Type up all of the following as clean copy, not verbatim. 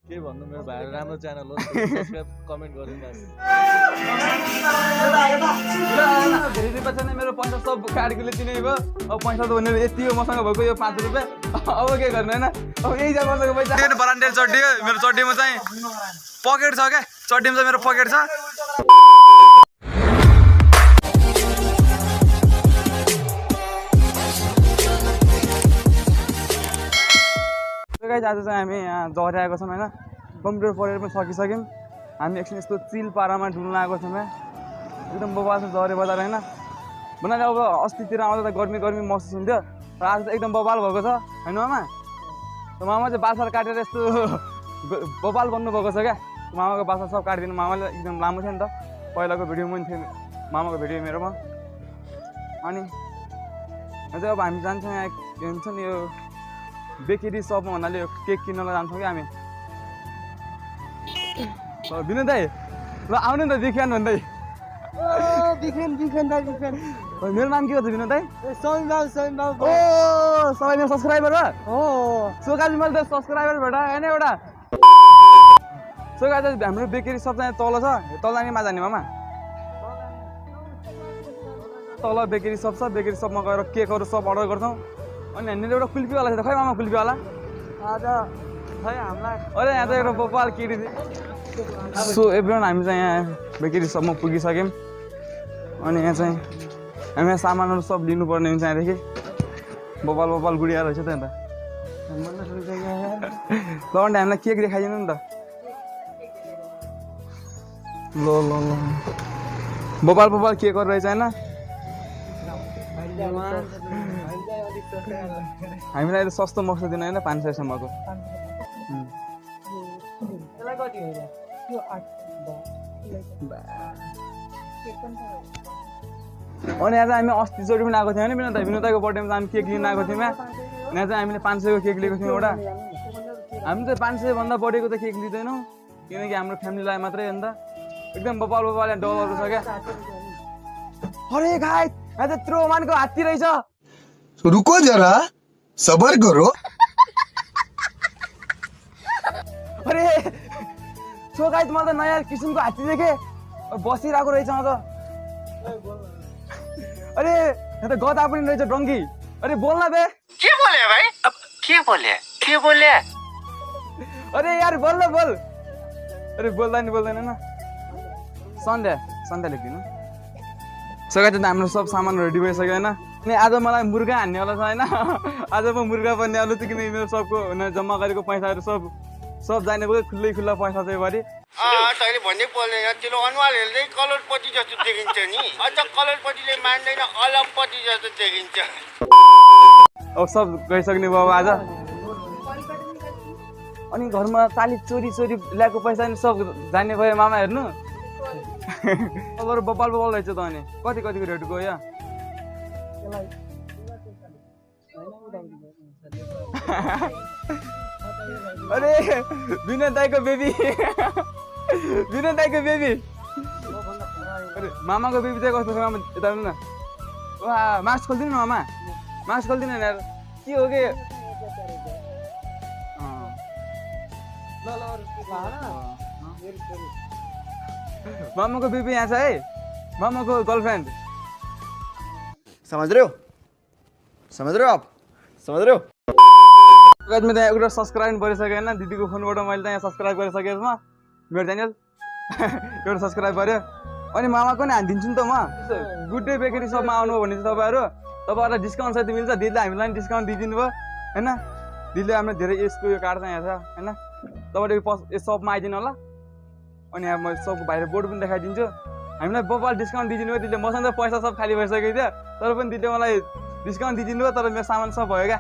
के भन्नु मेरो भाइ राम्रो च्यानल हो सब्स्क्राइब कमेन्ट गर्नु बस धेरै पैसा नै मेरो पैसा सब काटेकोले दिने भयो अब पैसा त भनेर यति हो मसँग भएको यो 5 रुपैयाँ अब के गर्नु हैन अब यही जा मसँग पैसा त्यो ब्रान्डेड चड्डी हो मेरो चड्डीमा चाहिँ पकेट छ के चड्डीमा चाहिँ मेरो पकेट छ आज चाहिँ हामी यहाँ जहरी आएको छौँ होइन कम्प्युटर पढेर पनि सकिसक्यौँ हामी एकछिन यस्तो चिल पारामा डुल्न आएको छौँ यहाँ एकदम बबाल छ जहरी बजार होइन बनाएर अब अस्तितिर आउँदा त गर्मी महसुस हुन्थ्यो तर आज त एकदम बबाल भएको छ होइन मामा मामा चाहिँ बाछा काटेर यस्तो बबाल बन्नुभएको छ क्या मामाको बाछा सब काटिदिनु मामाले एकदम लामो थियो नि त पहिलाको भिडियो पनि थियो मामाको भिडियो मेरोमा अनि चाहिँ अब हामी जान्छौँ यहाँ के भन्छ नि यो बेकरी सपमा भन्नाले यो केक किन्नलाई जान्छौँ कि हामी विनोद दाइ ल आउनु नि त बिख्यान भन्दै मेरो नाम के हो त विनोद दाइ ओ सबै मेरो सब्सक्राइबर हो सोकाजी मैले त सब्सक्राइबर भेटा होइन एउटा सोका चाहिँ हाम्रो बेकरी सप चाहिँ तल छ तल जाने मा जाने मामा तल बेकरी सप छ बेकरी सपमा गएर केकहरू सब अर्डर गर्छौँ अनि यहाँनिर एउटा कुल्फीवाला छ त खै मामा कुल्फीवाला आज खै हामीलाई अरे यहाँ त एउटा बबाल केटी सो एभ्रिवान हामी चाहिँ यहाँ बेकरी सपमा पुगिसक्यौँ अनि यहाँ चाहिँ हामी यहाँ सामानहरू सब लिनुपर्ने हुन्छ यहाँदेखि बबाल गुडिया रहेछ त अन्त ल अन्त हामीलाई केक देखाइदिनु नि त ल बबाल केकहरू रहेछ होइन हामीलाई त सस्तो मस्तो दिनु होइन 500 सम्मको अनि यहाँ चाहिँ हामी अस्तिचोटि पनि आएको थियौँ होइन विनोदाको बर्थडेमा चाहिँ हामी केक लिन आएको थियौँ यहाँ चाहिँ हामीले 500 को केक लिएको थियौँ एउटा हामी चाहिँ 500 भन्दा बढेको त केक लिँदैनौँ किनकि हाम्रो फ्यामिलीलाई मात्रै हो नि त एकदम बबाल डलहरू छ क्या अरे गाइस यहाँ चाहिँ त्रोमानको हात्ती रहेछ रुको जरा सबर करो अरे सो गाइस मैले त नयाँ किसिमको हात्ती देखेँ बसिरहेको रहेछ त अरे यहाँ त गधा पनि रहेछ डङ्गी अरे बोल्न बे के बोले भाइ अब के बोले अरे यार बोल अरे बोल्दैन न सन्ध्या लेखिदिनु सो गाइस हाम्रो सब सामान रेडी भइसक्यो होइन अनि आज मलाई मुर्गा हान्नेवाला छ होइन आज म मुर्गा बन्ने वाला छु किनकि मेरो सबको जम्मा गरेको पैसाहरू सब जाने भयो खुल्ला पैसा चाहिँ भरि तैँले भन्ने बोल्दैन तेरो अनुहार हेर्दै कलरपट्टि जस्तो देखिन्छ नि अझ कलरपट्टिले मान्दैन अलगपट्टि जस्तो देखिन्छ अब सब गइसक्ने भयो आज अनि घरमा चाली चोरी ल्याएको पैसा नि सब जाने भयो मामा हेर्नु अब बबाल रहेछ त अनि कतिको रेटको या अरे विनोद दाइको बेबी अरे मामाको बेबी चाहिँ कस्तो छ मामा यता न वा मास्क खोलिदिनु न मामा मास्क खोलिदिनु यार के हो के मामाको बेबी यहाँ छ है मामाको गर्लफ्रेन्ड समझ रहे हो आप मैले त्यहाँ एउटा सब्सक्राइब गरिसकेँ होइन दिदीको फोनबाट मैले त यहाँ सब्सक्राइब गरिसकेँ म मेरो च्यानल एउटा सब्सक्राइब गऱ्यो अनि मामाको नि हानिदिन्छु नि त म गुड डे बेकरी सपमा आउनु भने चाहिँ तपाईँहरूलाई डिस्काउन्ट सहित मिल्छ दिदीले हामीलाई पनि डिस्काउन्ट दिइदिनु भयो होइन दिदीले हामीलाई धेरै यसको यो कार्ड चाहिँ यहाँ छ होइन तपाईँले यो सपमा आइदिनु होला अनि अब म सबको बाहिर बोर्ड पनि देखाइदिन्छु हामीलाई बबाल डिस्काउन्ट दिइदिनु भयो दिदीले मसँग त पैसा सब खाली भइसकेको थियो तर पनि दिदीले मलाई डिस्काउन्ट दिइदिनु भयो तर मेरो सामान सब भयो क्या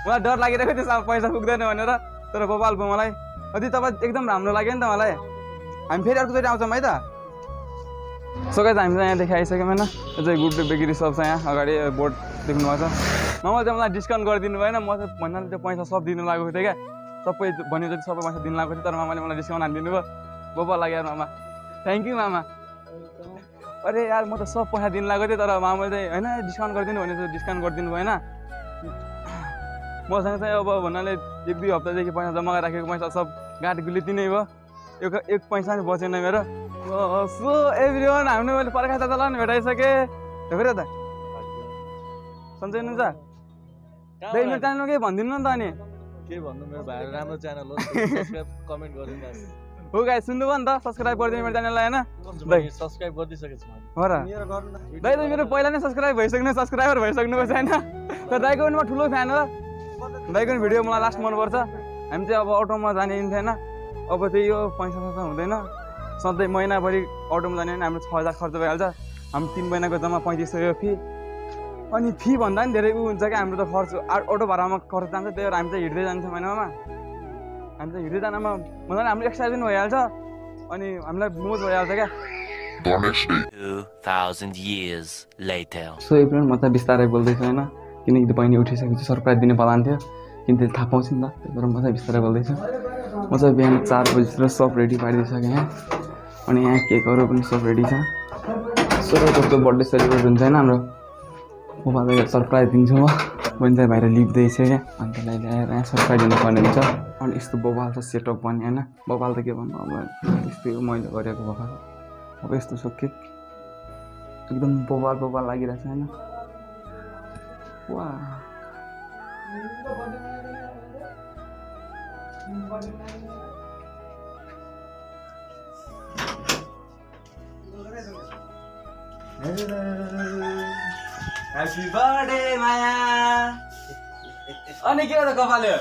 मलाई डर लागिरहेको थियो पैसा पुग्दैन भनेर तर बबाल भयो मलाई अझै तपाईँ एकदम राम्रो लाग्यो नि त मलाई हामी फेरि अर्कोचोटि आउँछौँ है त सबै त हामी चाहिँ यहाँ देखाइसक्यौँ होइन यो चाहिँ गुड डे बेकरी सप छ यहाँ अगाडि बोर्ड देख्नुभएको छ मामा चाहिँ मलाई डिस्काउन्ट गरिदिनु भएन म चाहिँ भन्नाले त्यो पैसा सब दिनु लागेको थिएँ क्या सबै भन्यो जति सबै पैसा दिनु लागेको थियो तर मामाले मलाई डिस्काउन्ट हानिदिनु भयो बबाल लाग्यो यार मामा थ्याङ्क यू मामा अरे यार म त सब पैसा दिनु लागेको थिएँ तर मामाले चाहिँ होइन डिस्काउन्ट गरिदिनु भने चाहिँ डिस्काउन्ट गरिदिनु भएन मसँग चाहिँ अब भन्नाले 1-2 हप्तादेखि पैसा जम्मा गरेर राखेको पैसा सब गाडी गुली तिनै भयो एक पैसा पनि बचेन मेरो सो एभ्रिवान हामीले मैले पर्खा दादालाई पनि भेटाइसकेँ हेर त सन्चै हुनुहुन्छ दाइ मेरो च्यानलमा केही भनिदिनु न त अनि के भन्नु मेरो भाइ राम्रो च्यानल हो सब्स्क्राइब कमेन्ट गरिदिनु हो गाइस सुन्नुभयो नि त सब्स्क्राइब गरिदिनु मेरो च्यानललाई हैन दाइ सब्स्क्राइब गरिदिसकेको छु मैले हो र दाइ त मेरो पहिला नै सब्स्क्राइबर भइसक्नु भएको छैन तर दाइको पनि म ठुलो फ्यान हो दाइको पनि भिडियो मलाई लास्ट मनपर्छ हामी चाहिँ अब अटोमा जाने थिएन अब त्यही हो पैसा हुँदैन सधैँ महिनाभरि अटोमा जाने भने हाम्रो 6000 खर्च भइहाल्छ हामी 3 महिनाको जम्मा 3500 फी अनि फी भन्दा पनि धेरै हुन्छ क्या हाम्रो त खर्च अटो भाडामा खर्च जान्छ त्यही भएर हामी चाहिँ हिँड्दै जान्छौँ महिनामा हामी चाहिँ हिँड्दै जानमा भन्दा पनि हाम्रो एक्सर्साइज पनि भइहाल्छ अनि हामीलाई मोज भइहाल्छ क्या 2000 years later. सो एप्रिल म त बिस्तारै बोल्दैछु होइन किनकि त्यो बहिनी उठिसकेपछि सरप्राइज दिने प्लान थियो किन त्यसले थाहा पाउँछ नि त त्यही भएर म चाहिँ बिस्तारै बोल्दैछु म चाहिँ बिहान 4 बजीतिर सब रेडी पारिदिइसकेँ यहाँ अनि यहाँ केकहरू पनि सब रेडी छ सो जस्तो बर्थडे सेलिब्रेट हुन्छ होइन हाम्रो मोबाइलमा सरप्राइज दिन्छु म बहिनी चाहिँ बाहिर लिप्दैछ क्या अनि त्यसलाई ल्याएर यहाँ सरप्राइज दिनुपर्ने हुन्छ अनि यस्तो बबाल छ सेटअप पनि होइन बबाल त के भन्नु अब यस्तै हो मैले गरेको बबाल अब यस्तो छ केक एकदम बबाल लागिरहेछ होइन वा ह्याप्पी बर्थडे माया अनि के हो त कपाले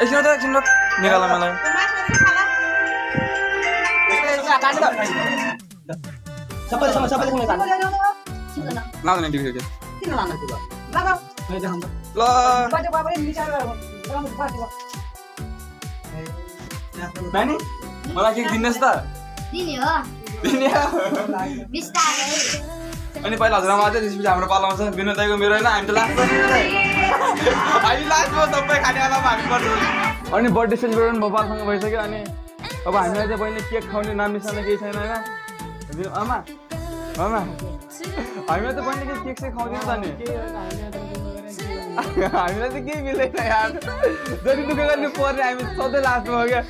एकछिन निकाल मलाई लाँदैन टिभी ल नानी मलाई केक दिनुहोस् त अनि पहिला हजुरआमा चाहिँ त्यसपछि हाम्रो पालो आउँछ विनोद दाइको मेरो होइन हामी त लास्टमा हामी लास्टमा सबै खानेवालामा हामी पर्छौँ अनि बर्थडे सेलिब्रेसन भोपालसँग भइसक्यो अनि अब हामीलाई चाहिँ बहिनीले केक खुवाउने नाम निशाना केही छैन होइन आमा हामीलाई त बहिनीले केक चाहिँ खुवाउँदैन त नि हामीलाई चाहिँ केही मिल्दैन यार जति दुःख गर्नु पर्ने हामी सधैँ लास्टमा हो क्या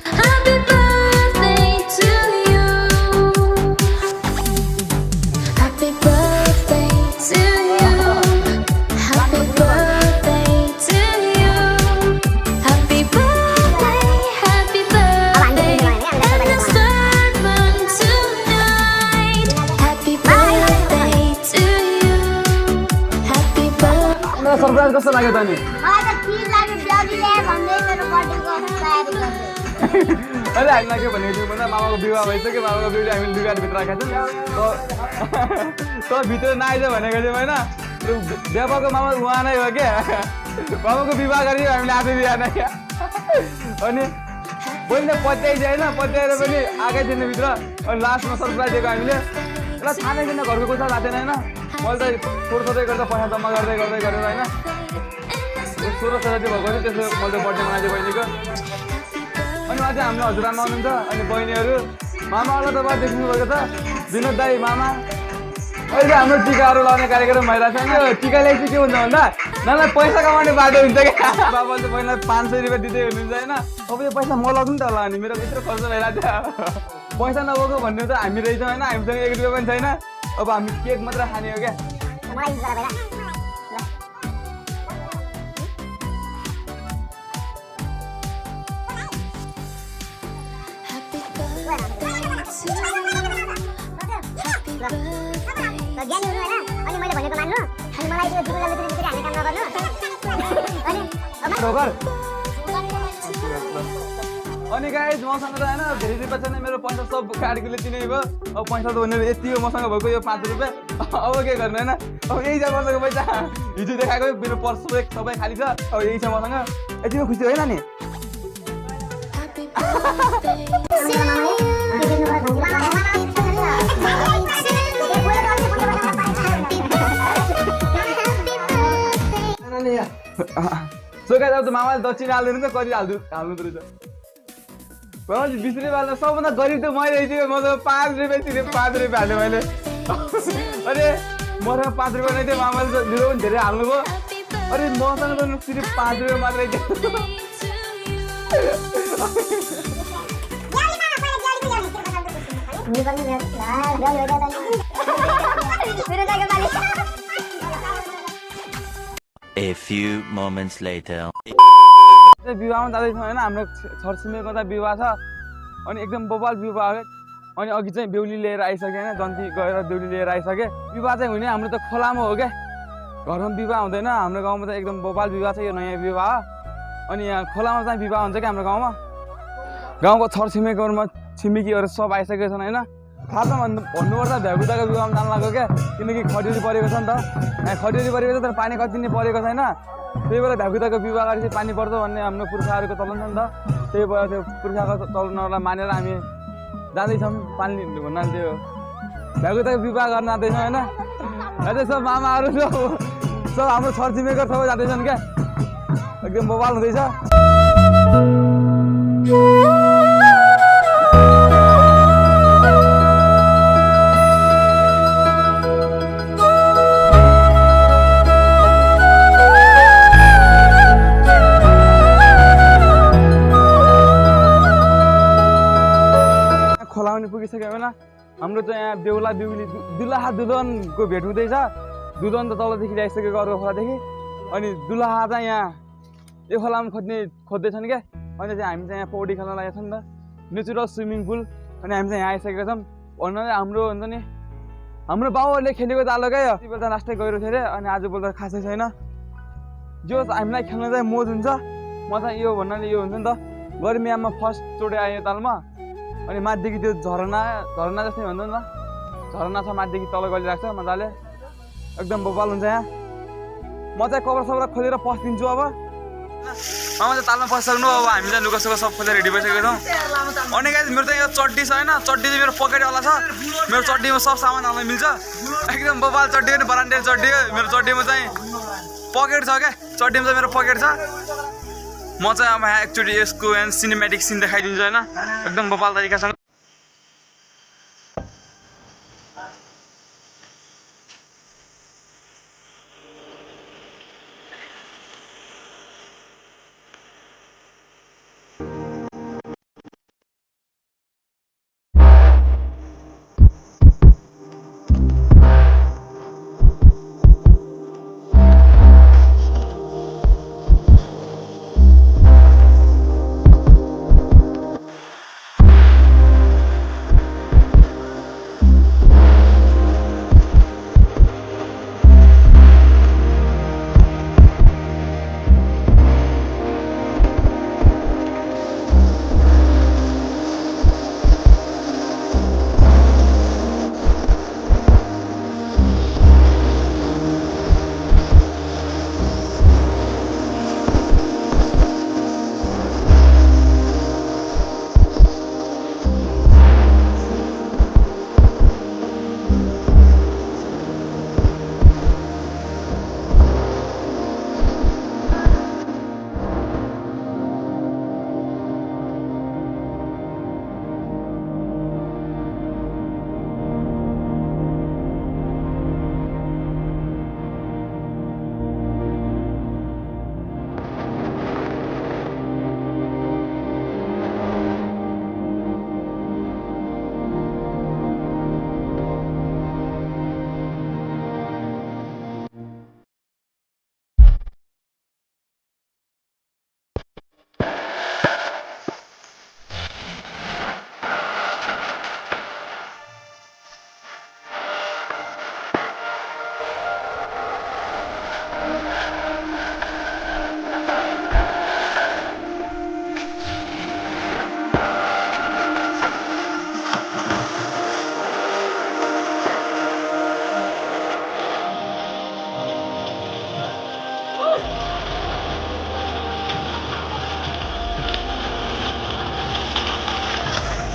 सरप्राइज कस्तो लाग्यो त नि अहिले हामीलाई के भनेको थियौँ भन्दा मामाको विवाह भइसक्यो मामाको बिउले हामीले लुगाभित्र राखेको थियौँ त भित्र नआइज भनेको थियौँ होइन व्यापारको मामा उहाँ नै हो क्या मामाको विवाह गरेर हामीले आफै बिहा नै क्या अनि बहिनीले पत्याइदियो होइन पत्याएर पनि आएकै थिएन भित्र अनि लास्टमा सरप्राइज दिएको हामीले यसलाई थाहा नै थिएन घरको कोही थाहा थिएन होइन मैले त सोध्दै गर्दा पैसा जम्मा गर्दै गरेर होइन 16 सय भएको थियो त्यसो मैले बर्थडे मनाइदिएँ बहिनीको अनि अझै हाम्रो हजुरआमा आउनुहुन्छ अनि बहिनीहरू मामाहरूलाई तपाईँ देख्नुभएको छ विनोद दाई मामा अहिले हाम्रो टिकाहरू लाउने कार्यक्रम भइरहेको छ नि यो टिका ल्याएपछि के हुन्छ भन्दा नानीलाई पैसा कमाउने बाटो हुन्छ क्या बाबाले चाहिँ बहिनीलाई 500 रुपियाँ दिँदै हुनुहुन्छ होइन अब यो पैसा म लगाउनु त होला अनि मेरो यत्रो खर्च भइरहेको थियो पैसा नगएको भन्ने त हामी रहेछौँ होइन हामीसँग 1 रुपियाँ पनि छैन अब हामी केक मात्र खाने हो क्या ज्ञानी हुनु होइन अनि मैले भनेको मान्नु अनि मलाई त्यो दिगो जल्दी फेरि हामी काम नगर्नु अनि ठोकर अनि गाइज मसँग त होइन धेरै रुपियाँ छैन मेरो पैसा सब काटेकोले तिनै भयो अब पैसा त भनेर यति हो मसँग भएको यो 5 रुपियाँ अब के गर्नु होइन अब यही छ मसँग पैसा हिजो देखाएको मेरो पर्स सबै खाली छ अब यही छ मसँग यतिमा खुसी होइन नि सो गाइज अब त मामाले दक्षिण हाल्दैन त कति हाल्नु रहेछ 20 रुपियाँ सबभन्दा गरिब त मैले रहेछु मसँग 5 रुपियाँ तिरेँ 5 रुपियाँ हालेँ मैले अरे मसँग 5 रुपियाँ नै थियो मामाले त दिँदा पनि धेरै हाल्नुभयो अरे मसँग त सिर्फ 5 रुपियाँ मात्रै थियो A few moments later. विवाहमा जाँदैछ होइन हाम्रो छरछिमेकीको त विवाह छ अनि एकदम बबाल विवाह हो अनि अघि चाहिँ बेहुली लिएर आइसक्यो होइन जन्ती गएर बेहुली लिएर आइसके विवाह चाहिँ हुने हाम्रो त खोलामा हो क्या घरमा विवाह हुँदैन हाम्रो गाउँमा त एकदम बबाल विवाह छ यो नयाँ विवाह अनि यहाँ खोलामा चाहिँ विवाह हुन्छ क्या हाम्रो गाउँमा गाउँको छरछिमेकीहरूमा छिमेकीहरू सब आइसकेको छन् होइन खासमा भन्नुपर्दा भ्यागुताको विवाहमा जानु लाग्यो क्या किनकि खडेरी परेको छ नि त यहाँ खडेरी परेको छ तर पानी कति नै परेको छैन त्यही भएर भ्यागुताको विवाह गरेपछि पानी पर्छ भन्ने हाम्रो पुर्खाहरूको चलन छ नि त त्यही भएर त्यो पुर्खाको चलनहरूलाई मानेर हामी जाँदैछौँ पानी भन्न त्यो भ्यागुताको विवाह गर्न जाँदैछौँ होइन अझै सब मामाहरू सब हाम्रो छरछिमेकीहरू सबै जाँदैछन् क्या एकदम बवाल हुँदैछ खोलाउने पुगिसक्यो होइन हाम्रो चाहिँ यहाँ बेहुला बेहुली दुलहा दुल्हनको भेट हुँदैछ दुल्हन त तलदेखि ल्याइसकेको अर्को खोलादेखि अनि दुलहा चाहिँ यहाँ यो खोलामा खोज्दैछन् क्या अनि चाहिँ हामी चाहिँ यहाँ पौडी खेल्न लागेको छ नि त नेचुरल स्विमिङ पुल अनि हामी चाहिँ यहाँ आइसकेका छौँ भन्नाले हाम्रो हुन्छ नि हाम्रो बाउहरूले खेलेको तालो क्या यो बेला लास्टै गइरहेको थियो अरे अनि आजभोलि त खासै छैन जो हामीलाई खेल्न चाहिँ मोज हुन्छ म चाहिँ यो भन्नाले यो हुन्छ नि त गर्मीयाममा फर्स्टचोटि आयो तालमा अनि माथिदेखि त्यो झरना जस्तै भन्छ नि त झरना छ माथिदेखि तल गलिरहेको छ मजाले एकदम बबाल हुन्छ यहाँ म चाहिँ कपडा सपडा खोलेर पस्दिन्छु अब मामा चाहिँ तालमा पसिसक्नु अब हामी चाहिँ लुगा सुगा सब खोलेर रेडी भइसकेको छौँ अनि गाइस मेरो चाहिँ यो चड्डी छ होइन चड्डी चाहिँ मेरो पकेटवाला छ मेरो चड्डीमा सब सामान हाल्न मिल्छ एकदम बबाल चड्डी हो नि बरान्डेल चड्डी हो मेरो चड्डीमा चाहिँ पकेट छ क्या चड्डीमा चाहिँ मेरो पकेट छ म चाहिँ अब एकचोटि यसको सिनेमेटिक सिन देखाइदिन्छु होइन एकदम बबाल तरिकासँग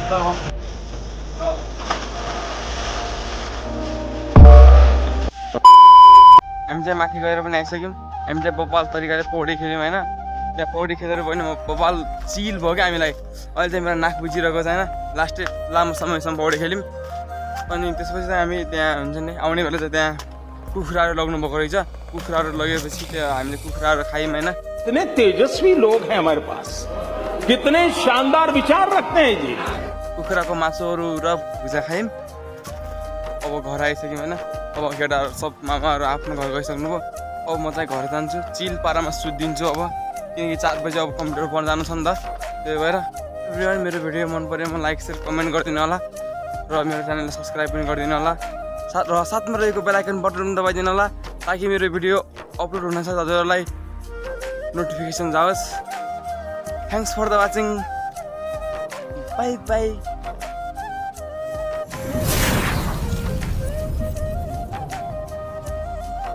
हामी चाहिँ माथि गएर पनि आइसक्यौँ हामी चाहिँ बपाल तरिकाले पौडी खेल्यौँ होइन त्यहाँ पौडी खेलेर पनि म बपाल चिल भयो क्या हामीलाई अहिले चाहिँ मेरो नाक बुझिरहेको छैन लास्टै लामो समयसम्म पौडी खेल्यौँ अनि त्यसपछि चाहिँ हामी त्यहाँ हुन्छ नि आउने बेला चाहिँ त्यहाँ कुखुराहरू लग्नु भएको रहेछ कुखुराहरू लगेपछि त्यो हामीले कुखुराहरू खायौँ होइन कितने तेजस्वी लोग हैं हमारे पास कितने शानदार विचार रखते हैं जी कुखुराको मासुहरू र भुजा खायौँ अब घर आइसक्यौँ होइन अब केटाहरू सब मामाहरू आफ्नो घर गइसक्नु भयो अब म चाहिँ घर जान्छु चिल पारामा सुत्दिन्छु अब किनकि 4 बजी अब कम्प्युटर पढ्न जानु छ नि त त्यही भएर एभ्रिवान मेरो भिडियो मन पऱ्यो म लाइक सेयर कमेन्ट गरिदिनु होला र मेरो च्यानललाई सब्सक्राइब पनि गरिदिनु होला र साथमा रहेको बेल आइकन बटन पनि दबाइदिनु होला ताकि मेरो भिडियो अपलोड हुनसाथ हजुरहरूलाई नोटिफिकेसन जाओस् thanks for the watching bye by